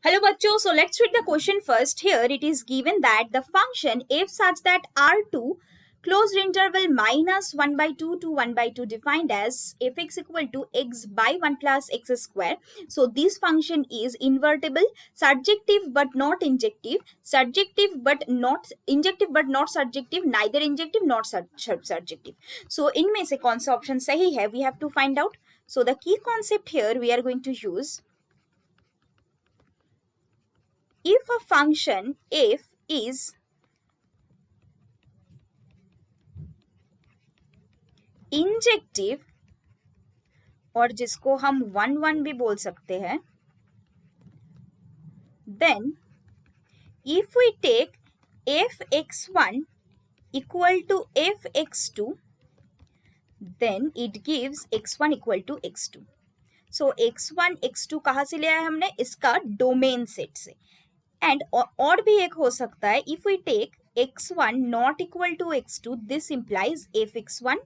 Hello bachcho, so let's read the question first. Here it is given that the function f such that R2 closed interval minus 1 by 2 to 1 by 2 defined as fx equal to x by 1 plus x square. So this function is invertible, surjective but not injective, subjective but not injective but not surjective, neither injective nor subjective. So इनमें से कौन सा option सही है, we have to find out. So the key concept here we are going to use. If a function f is injective और जिसको हम 1 भी बोल सकते हैं, then if we take fx1 equal to fx2, then it gives x1 equal to x2. So x1 x2 कहाँ से लिया है हमने? इसका डोमेन सेट से. एंड और भी एक हो सकता है, if we take x1 not equal to x2, this implies fx1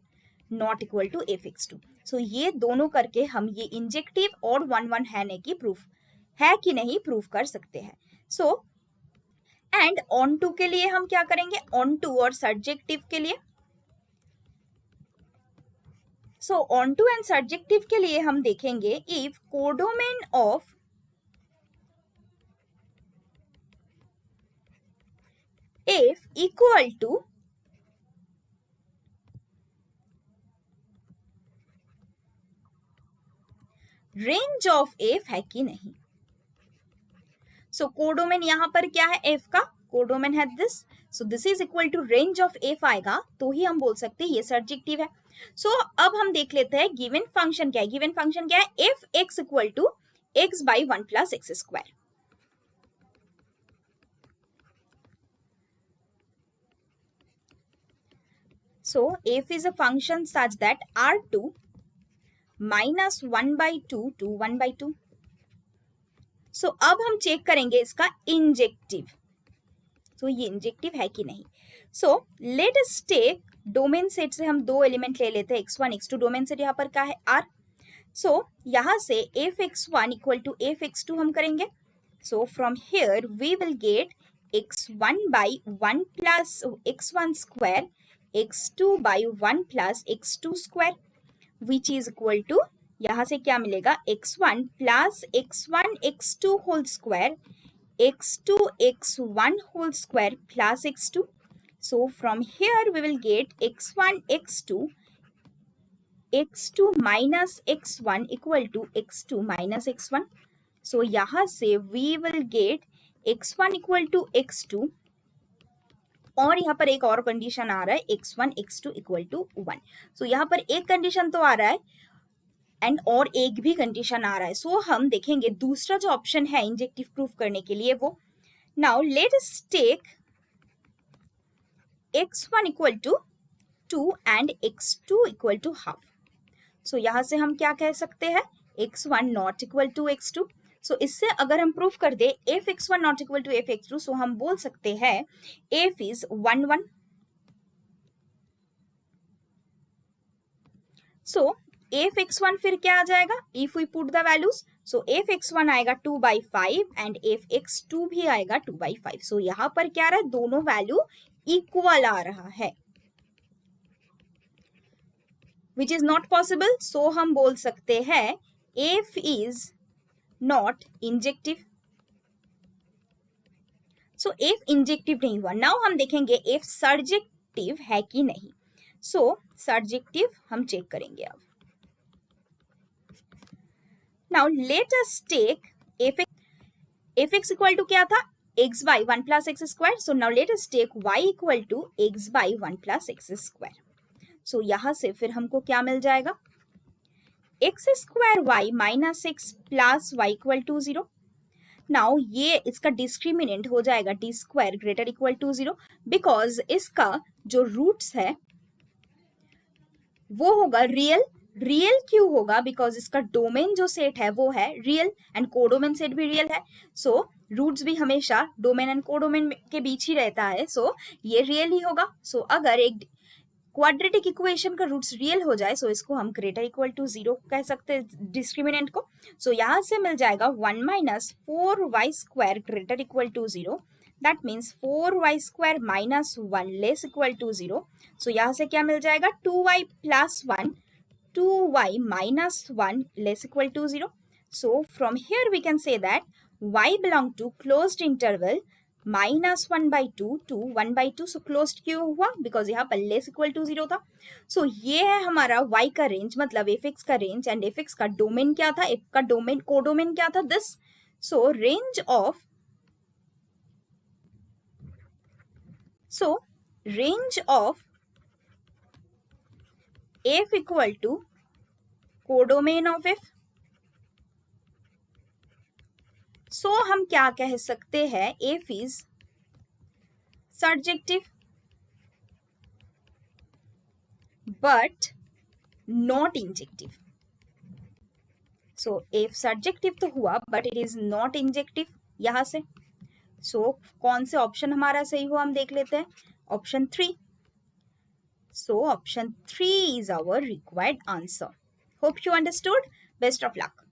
not equal to fx2. So ये दोनों करके हम ये इंजेक्टिव और 1 है कि नहीं प्रूफ कर सकते हैं. सो एंड ऑन टू के लिए हम क्या करेंगे? ऑन टू और सब्जेक्टिव के लिए, so onto and subjective के लिए हम देखेंगे if codomain of f equal to range of f है कि नहीं. सो कोडोमेन यहां पर क्या है? f का कोडोमेन है this. So this is equal to range of f आएगा तो ही हम बोल सकते हैं ये सब्जेक्टिव है. सो अब हम देख लेते हैं गिवन फंक्शन क्या है. गिवन फंक्शन क्या है? f x equal to x by 1 plus x square. So f is a function such that R2 minus 1 by 2 to 1 by 2. So अब हम चेक करेंगे इसका इंजेक्टिव. So ये इंजेक्टिव है कि नहीं. So let us take domain set से हम दो एलिमेंट ले लेते हैं x1 x2. डोमेन सेट यहाँ पर क्या है? R. So यहाँ से fx1 इक्वल टू fx2 हम करेंगे. So from here we will get x1 by 1 plus x1 square x2 by 1 plus x2 square which is equal to, यहाँ से क्या मिलेगा? x1 plus x1 x2 whole square x2 x1 whole square plus x2. So from here we will get x1 x2 x2 minus x1 equal to x2 minus x1. So यहाँ से we will get x1 equal to x2 और यहाँ पर एक और condition आ रहा है x1 x2 equal to 1. सो यहाँ पर एक कंडीशन तो आ रहा है एंड और एक भी कंडीशन आ रहा है. सो हम देखेंगे दूसरा जो ऑप्शन है इंजेक्टिव प्रूफ करने के लिए वो. Now let us take x1 equal to 2 and x2 equal to half. So यहाँ से हम क्या कह सकते हैं? x1 not equal to x2. सो इससे अगर हम प्रूफ कर दे f x1 not equal to f x2, so हम बोल सकते हैं f is 1 1. So f x1 फिर क्या आ जाएगा? If we put the values, so f x1 आएगा 2 by 5 एंड f x2 भी आएगा 2 by 5. सो यहाँ पर क्या आ रहा है? दोनों वैल्यू इक्वल आ रहा है विच इज नॉट पॉसिबल. सो हम बोल सकते हैं f is not injective. So f injective नहीं हुआ. नाउ हम देखेंगे f सर्जेक्टिव है कि नहीं. सो सर्जेक्टिव हम चेक करेंगे अब. Now let us take fx equal to क्या था? x by 1 plus x square. So now let us take y equal to x by 1 plus x square. So यहां से फिर हमको क्या मिल जाएगा? X square y minus x plus y equal to 0. Now ये इसका डिस्क्रिमिनेंट हो जाएगा D square greater equal to 0 because इसका जो रूट्स है वो होगा रियल. रियल क्यों होगा? बिकॉज इसका डोमेन जो सेट है वो है रियल एंड कोडोमेन सेट भी रियल है. सो रूट्स भी हमेशा डोमेन एंड कोडोमेन के बीच ही रहता है. सो ये रियल ही होगा. सो अगर एक क्वाड्रेटिक इक्वेशन का रूट्स रियल हो जाए सो इसको हम ग्रेटर इक्वल टू 0 कह सकते हैं डिस्क्रिमिनेंट को. सो यहाँ से मिल जाएगा 1 minus 4y square greater equal to 0. That means 4y square minus 1 less equal to 0. So यहाँ से क्या मिल जाएगा 2y plus 1 2y minus 1 less equal to 0. So from here we can say that y belong to closed interval minus 1 by 2 to 1 by 2. So closed क्यों हुआ? Because यहाँ पर less equal to 0 था. So ये है हमारा y का range, मतलब fx का रेंज, एंड fx का डोमेन क्या था, f का डोमेन कोडोमेन क्या था, this. So range of f equal to codomain of f. सो हम क्या कह सकते हैं, f is surjective but not injective. So f surjective तो हुआ but it is not injective यहां से. सो कौन से ऑप्शन हमारा सही हुआ हम देख लेते हैं. Option 3. So option 3 is our required answer. Hope you understood. Best of luck.